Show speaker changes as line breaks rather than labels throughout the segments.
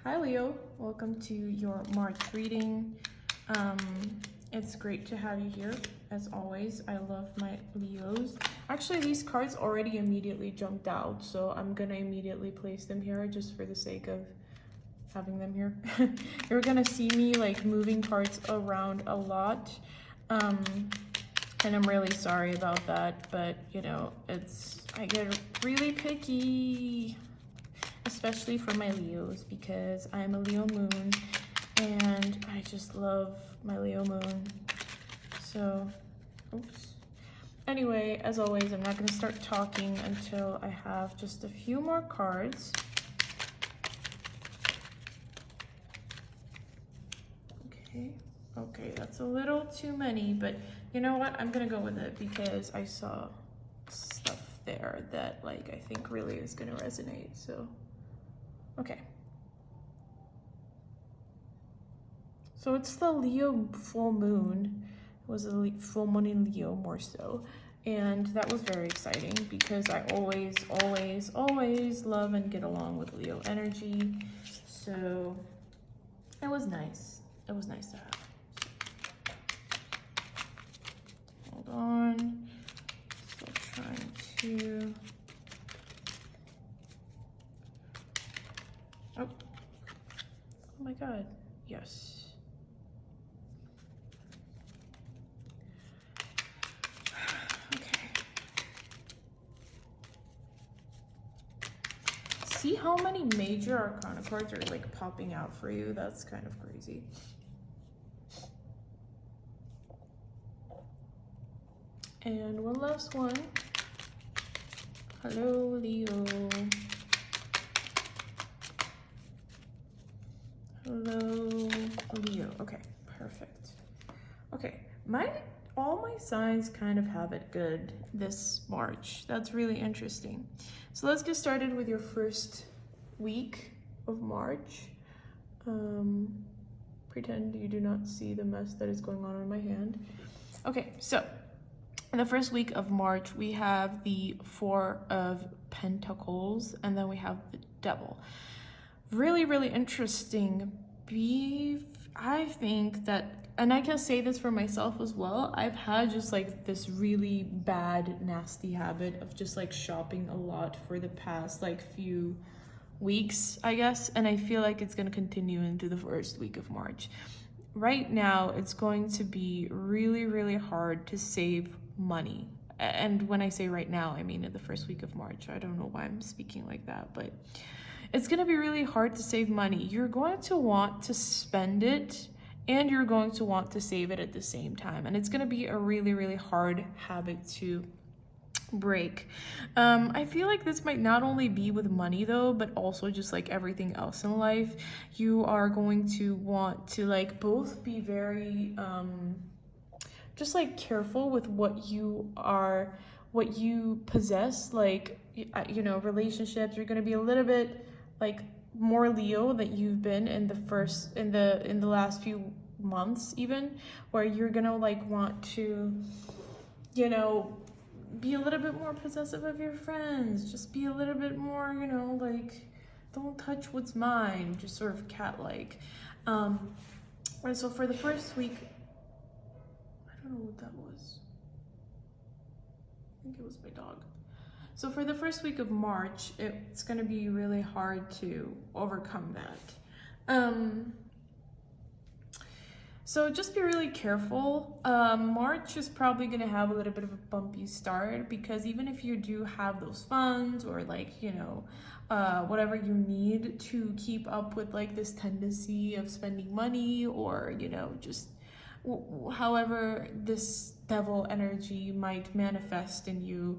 Hi Leo, welcome to your March reading. It's great to have you here as always. I love my Leos. Actually, these cards already immediately jumped out, so I'm gonna immediately place them here just for the sake of having them here. You're gonna see me like moving cards around a lot, and I'm really sorry about that, but you know, I get really picky, especially for my Leos, because I'm a Leo moon and I just love my Leo moon. So, oops. Anyway, as always, I'm not going to start talking until I have just a few more cards. Okay, that's a little too many, but you know what? I'm going to go with it because I saw stuff there that like I think really is going to resonate. So okay. So it's the Leo full moon. It was a full moon in Leo more so. And that was very exciting because I always love and get along with Leo energy. So it was nice. It was nice to have. Hold on. Still trying to... Oh my God, yes. Okay. See how many major arcana cards are like popping out for you? That's kind of crazy. And one last one. Hello, Leo. Hello, Leo. Okay, perfect. Okay, all my signs kind of have it good this March. That's really interesting. So let's get started with your first week of March. Pretend you do not see the mess that is going on in my hand. Okay, so in the first week of March, we have the Four of Pentacles, and then we have the Devil. Really interesting. I think that, and I can say this for myself as well, I've had just like this really bad, nasty habit of just like shopping a lot for the past like few weeks, I guess, and I feel like it's going to continue into the first week of March. Right now, it's going to be really hard to save money. And when I say right now, I mean in the first week of March. I don't know why I'm speaking like that, but it's going to be really hard to save money. You're going to want to spend it and you're going to want to save it at the same time. And it's going to be a really hard habit to break. I feel like this might not only be with money though, but also just like everything else in life. You are going to want to like both be very just like careful with what you possess. Like, you know, relationships, you're going to be a little bit like more Leo that you've been in the last few months, even, where you're gonna like want to, you know, be a little bit more possessive of your friends, just be a little bit more, you know, like don't touch what's mine, just sort of cat-like. And so for the first week, I don't know what that was. I think it was my dog. So for the first week of March, it's going to be really hard to overcome that. So just be really careful. March is probably going to have a little bit of a bumpy start because even if you do have those funds or like, you know, whatever you need to keep up with like this tendency of spending money or, you know, just however this devil energy might manifest in you,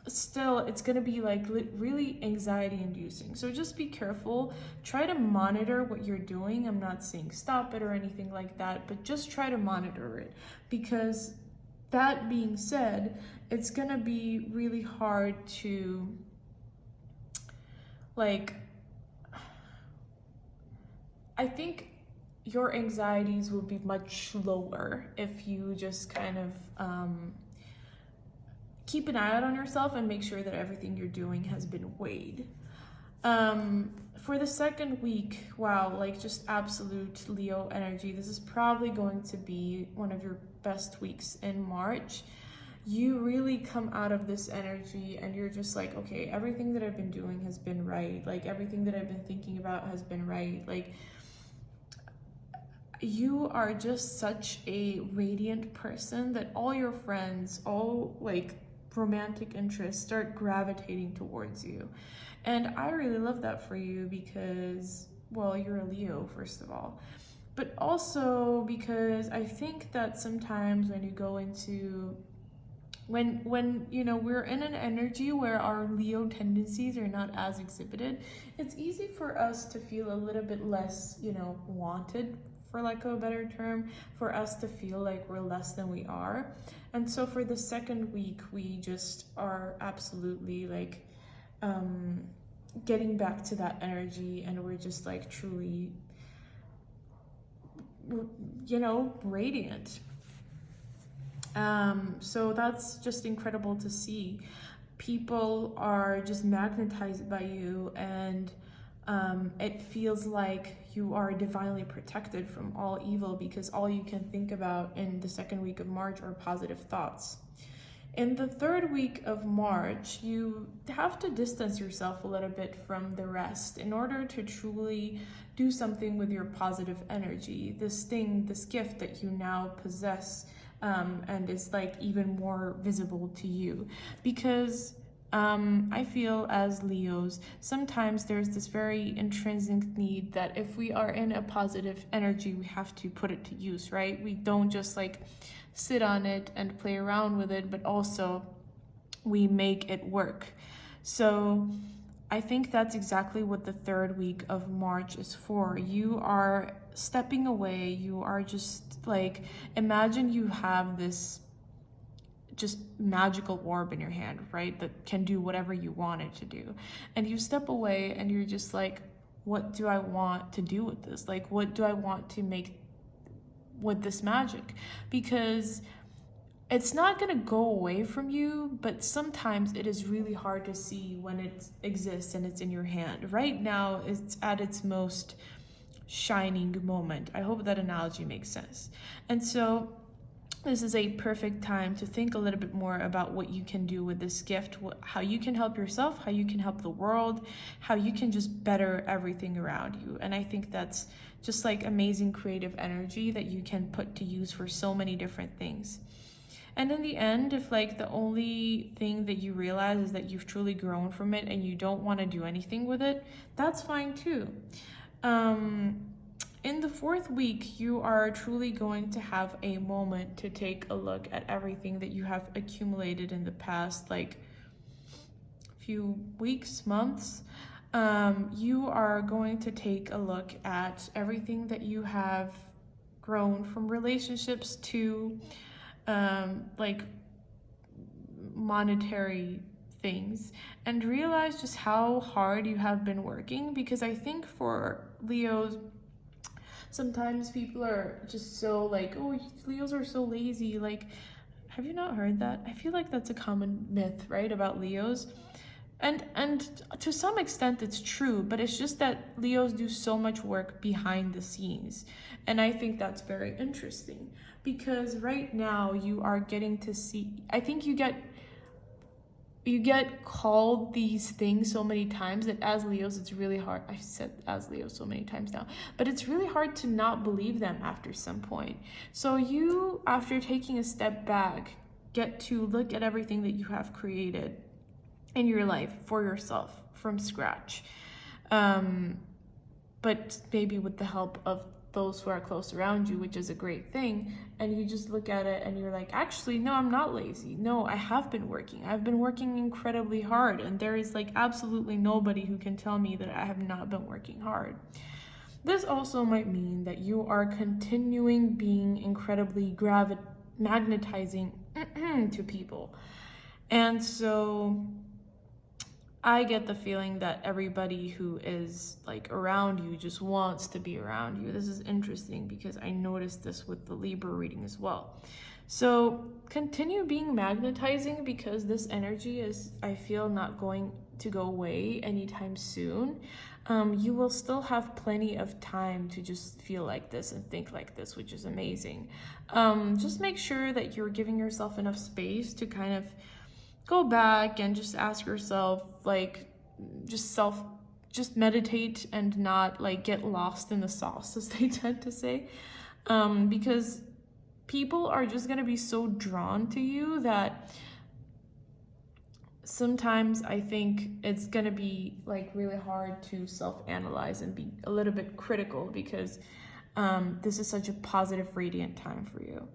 still it's gonna be like really anxiety inducing. So just be careful. Try to monitor what you're doing. I'm not saying stop it or anything like that, but just try to monitor it, because that being said, it's gonna be really hard to like, I think your anxieties will be much lower if you just kind of keep an eye out on yourself and make sure that everything you're doing has been weighed. for the second week, wow, like just absolute Leo energy. This is probably going to be one of your best weeks in March. You really come out of this energy and you're just like, okay, everything that I've been doing has been right. Like everything that I've been thinking about has been right. Like you are just such a radiant person that all your friends, all like romantic interests start gravitating towards you. And I really love that for you because, well, you're a Leo, first of all. But also because I think that sometimes when you go into when you know we're in an energy where our Leo tendencies are not as exhibited, it's easy for us to feel a little bit less, you know, wanted, for lack of a better term, for us to feel like we're less than we are. And so for the second week, we just are absolutely like getting back to that energy, and we're just like truly, you know, radiant. So that's just incredible to see. People are just magnetized by you, and it feels like you are divinely protected from all evil because all you can think about in the second week of March are positive thoughts. In the third week of March, you have to distance yourself a little bit from the rest in order to truly do something with your positive energy. This thing, this gift that you now possess, and is like even more visible to you. Because I feel as Leos, sometimes there's this very intrinsic need that if we are in a positive energy, we have to put it to use, right? We don't just like sit on it and play around with it, but also we make it work. So I think that's exactly what the third week of March is for. You are stepping away. You are just like, imagine you have this just magical orb in your hand, right? That can do whatever you want it to do. And you step away and you're just like, what do I want to do with this? Like, what do I want to make with this magic? Because it's not going to go away from you, but sometimes it is really hard to see when it exists and it's in your hand. Right now, it's at its most shining moment. I hope that analogy makes sense. And so this is a perfect time to think a little bit more about what you can do with this gift, how you can help yourself, how you can help the world, how you can just better everything around you. And I think that's just like amazing creative energy that you can put to use for so many different things. And in the end, if like the only thing that you realize is that you've truly grown from it and you don't want to do anything with it, that's fine too. In the fourth week, you are truly going to have a moment to take a look at everything that you have accumulated in the past, like few weeks, months. You are going to take a look at everything that you have grown from relationships to like monetary things, and realize just how hard you have been working. Because I think for Leos, sometimes people are just so like, oh, Leos are so lazy. Like, have you not heard that? I feel like that's a common myth, right, about Leos. And to some extent it's true, but it's just that Leos do so much work behind the scenes. And I think that's very interesting because right now you are getting to see, I think you get called these things so many times that as Leos, it's really hard. I've said as Leos so many times now, but it's really hard to not believe them after some point. So you, after taking a step back, get to look at everything that you have created in your life for yourself from scratch. But maybe with the help of those who are close around you, which is a great thing. And you just look at it and you're like, actually, no, I'm not lazy. No, I have been working. I've been working incredibly hard. And there is like absolutely nobody who can tell me that I have not been working hard. This also might mean that you are continuing being incredibly magnetizing to people. And so I get the feeling that everybody who is like around you just wants to be around you. This is interesting because I noticed this with the Libra reading as well. So continue being magnetizing because this energy is, I feel, not going to go away anytime soon. You will still have plenty of time to just feel like this and think like this, which is amazing. Just make sure that you're giving yourself enough space to kind of go back and just ask yourself, like, just meditate and not like get lost in the sauce, as they tend to say, because people are just going to be so drawn to you that sometimes I think it's going to be like really hard to self-analyze and be a little bit critical, because this is such a positive, radiant time for you.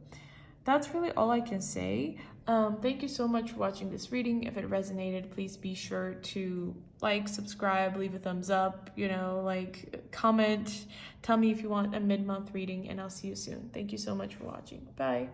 That's really all I can say. Thank you so much for watching this reading. If it resonated, please be sure to like, subscribe, leave a thumbs up, you know, like, comment, tell me if you want a mid-month reading, and I'll see you soon. Thank you so much for watching. Bye.